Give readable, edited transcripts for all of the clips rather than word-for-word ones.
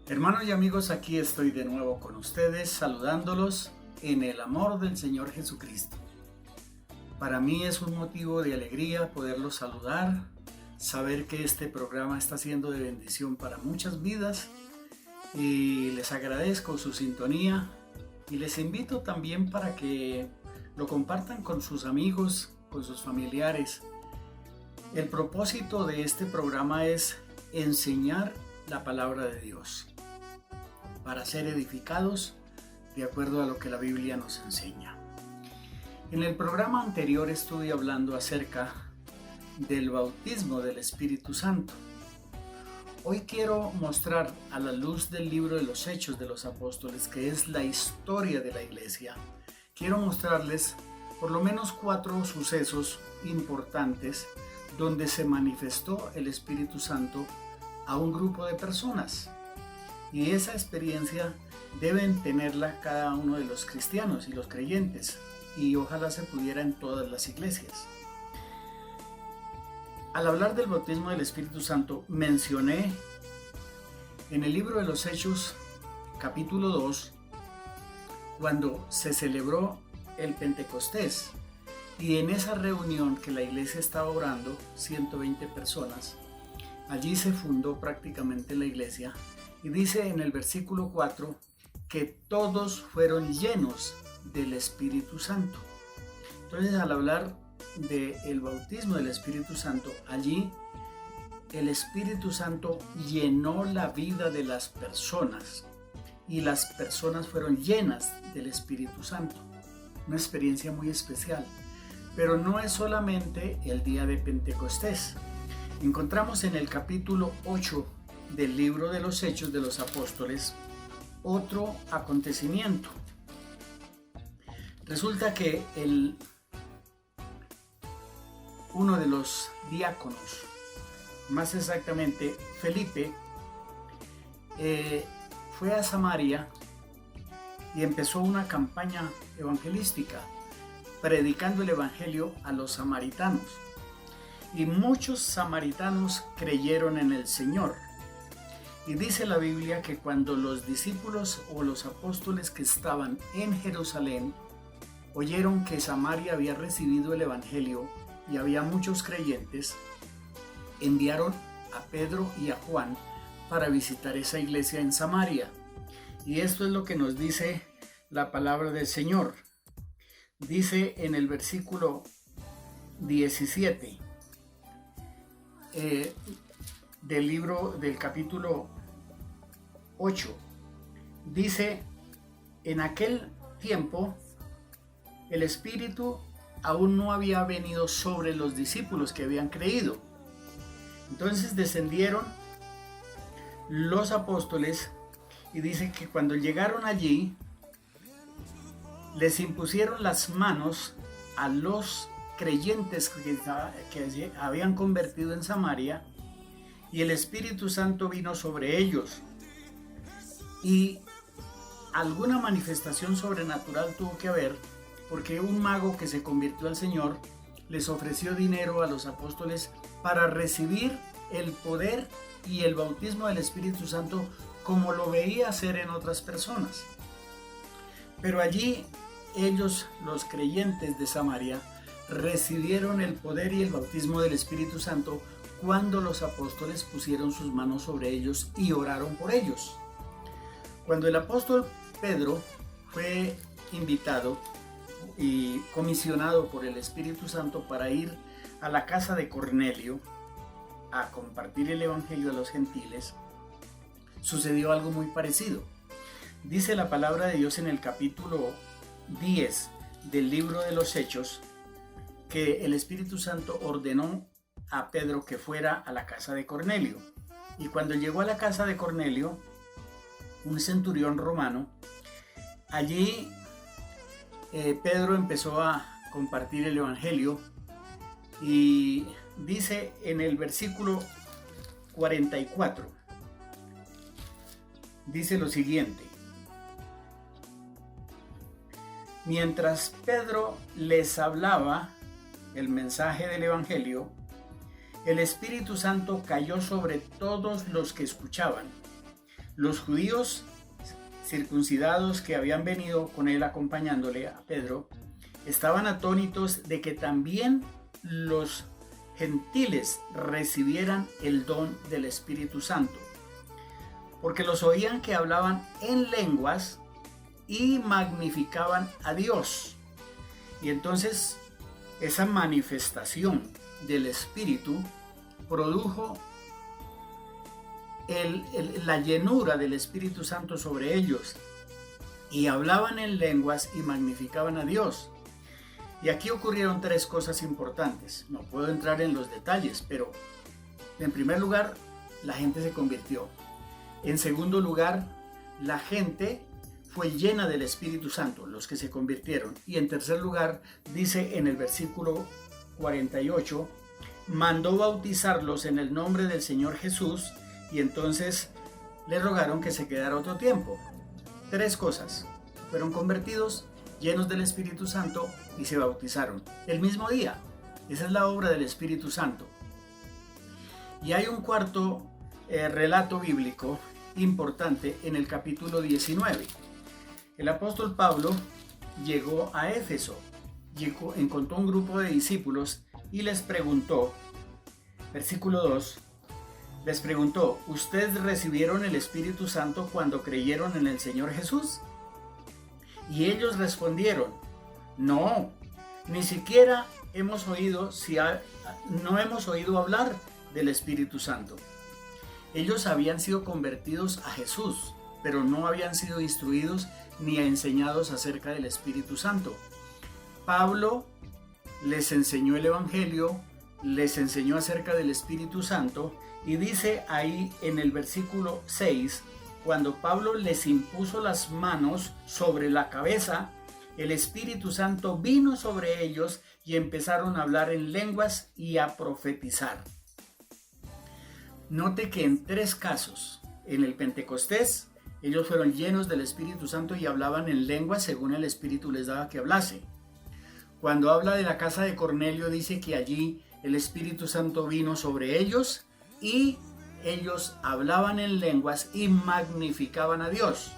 Hermanos y amigos, aquí estoy de nuevo con ustedes, saludándolos en el amor del Señor Jesucristo. Para mí es un motivo de alegría poderlos saludar, saber que este programa está siendo de bendición para muchas vidas y les agradezco su sintonía y les invito también para que lo compartan con sus amigos, con sus familiares. El propósito de este programa es enseñar la palabra de Dios, para ser edificados de acuerdo a lo que la Biblia nos enseña. En el programa anterior estuve hablando acerca del bautismo del Espíritu Santo. Hoy quiero mostrar a la luz del libro de los Hechos de los Apóstoles, que es la historia de la iglesia, quiero mostrarles por lo menos 4 sucesos importantes donde se manifestó el Espíritu Santo a un grupo de personas. Y esa experiencia deben tenerla cada uno de los cristianos y los creyentes, y ojalá se pudiera en todas las iglesias. Al hablar del bautismo del Espíritu Santo, mencioné en el libro de los Hechos, capítulo 2, cuando se celebró el Pentecostés, y en esa reunión que la iglesia estaba orando, 120 personas, allí se fundó prácticamente la iglesia. Y dice en el versículo 4 que todos fueron llenos del Espíritu Santo. Entonces, al hablar del bautismo del Espíritu Santo, allí el Espíritu Santo llenó la vida de las personas y las personas fueron llenas del Espíritu Santo. Una experiencia muy especial. Pero no es solamente el día de Pentecostés. Encontramos en el capítulo 8 del libro de los Hechos de los Apóstoles otro acontecimiento. Resulta que uno de los diáconos, más exactamente Felipe, fue a Samaria y empezó una campaña evangelística, predicando el evangelio a los samaritanos. Y muchos samaritanos creyeron en el Señor. Y dice la Biblia que cuando los discípulos o los apóstoles que estaban en Jerusalén oyeron que Samaria había recibido el evangelio y había muchos creyentes, enviaron a Pedro y a Juan para visitar esa iglesia en Samaria. Y esto es lo que nos dice la palabra del Señor. Dice en el versículo 17 del libro del capítulo 8, dice: en aquel tiempo el Espíritu aún no había venido sobre los discípulos que habían creído. Entonces descendieron los apóstoles y dice que cuando llegaron allí les impusieron las manos a los creyentes que habían convertido en Samaria, y el Espíritu Santo vino sobre ellos, y alguna manifestación sobrenatural tuvo que haber, porque un mago que se convirtió al Señor les ofreció dinero a los apóstoles para recibir el poder y el bautismo del Espíritu Santo como lo veía hacer en otras personas. Pero allí ellos, los creyentes de Samaria, recibieron el poder y el bautismo del Espíritu Santo cuando los apóstoles pusieron sus manos sobre ellos y oraron por ellos. Cuando el apóstol Pedro fue invitado y comisionado por el Espíritu Santo para ir a la casa de Cornelio a compartir el evangelio a los gentiles, sucedió algo muy parecido. Dice la palabra de Dios en el capítulo 10 del libro de los Hechos que el Espíritu Santo ordenó a Pedro que fuera a la casa de Cornelio. Y cuando llegó a la casa de Cornelio, un centurión romano, allí Pedro empezó a compartir el evangelio, y dice en el versículo 44, dice lo siguiente: mientras Pedro les hablaba el mensaje del evangelio, el Espíritu Santo cayó sobre todos los que escuchaban. Los judíos circuncidados que habían venido con él acompañándole a Pedro estaban atónitos de que también los gentiles recibieran el don del Espíritu Santo, porque los oían que hablaban en lenguas y magnificaban a Dios. Y entonces esa manifestación del Espíritu produjo la llenura del Espíritu Santo sobre ellos, y hablaban en lenguas y magnificaban a Dios. Y aquí ocurrieron tres cosas importantes. No puedo entrar en los detalles, pero en primer lugar, la gente se convirtió. En segundo lugar, la gente fue llena del Espíritu Santo, los que se convirtieron. Y en tercer lugar, dice en el versículo 48, mandó bautizarlos en el nombre del Señor Jesús, y entonces le rogaron que se quedara otro tiempo. Tres cosas: fueron convertidos, llenos del Espíritu Santo, y se bautizaron el mismo día. Esa es la obra del Espíritu Santo. Y hay un cuarto relato bíblico importante en el capítulo 19. El apóstol Pablo llegó a Éfeso, encontró un grupo de discípulos y les preguntó, versículo 2, les preguntó: ¿ustedes recibieron el Espíritu Santo cuando creyeron en el Señor Jesús? Y ellos respondieron: no, ni siquiera no hemos oído hablar del Espíritu Santo. Ellos habían sido convertidos a Jesús, pero no habían sido instruidos ni enseñados acerca del Espíritu Santo. Pablo les enseñó el Evangelio, les enseñó acerca del Espíritu Santo, y dice ahí en el versículo 6, cuando Pablo les impuso las manos sobre la cabeza, el Espíritu Santo vino sobre ellos y empezaron a hablar en lenguas y a profetizar. Note que en tres casos, en el Pentecostés, ellos fueron llenos del Espíritu Santo y hablaban en lenguas según el Espíritu les daba que hablase. Cuando habla de la casa de Cornelio, dice que allí el Espíritu Santo vino sobre ellos y ellos hablaban en lenguas y magnificaban a Dios.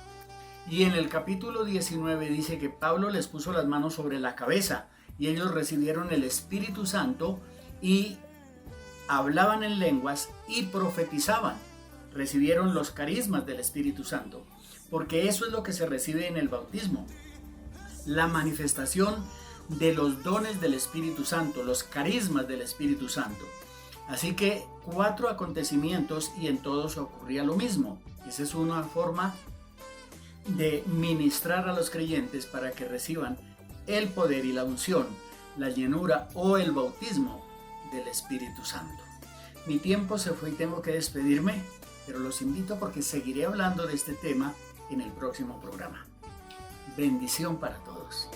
Y en el capítulo 19 dice que Pablo les puso las manos sobre la cabeza y ellos recibieron el Espíritu Santo y hablaban en lenguas y profetizaban. Recibieron los carismas del Espíritu Santo, porque eso es lo que se recibe en el bautismo: la manifestación de los dones del Espíritu Santo, los carismas del Espíritu Santo. Así que 4 acontecimientos y en todos ocurría lo mismo. Esa es una forma de ministrar a los creyentes para que reciban el poder y la unción, la llenura o el bautismo del Espíritu Santo. Mi tiempo se fue y tengo que despedirme, pero los invito porque seguiré hablando de este tema en el próximo programa. Bendición para todos.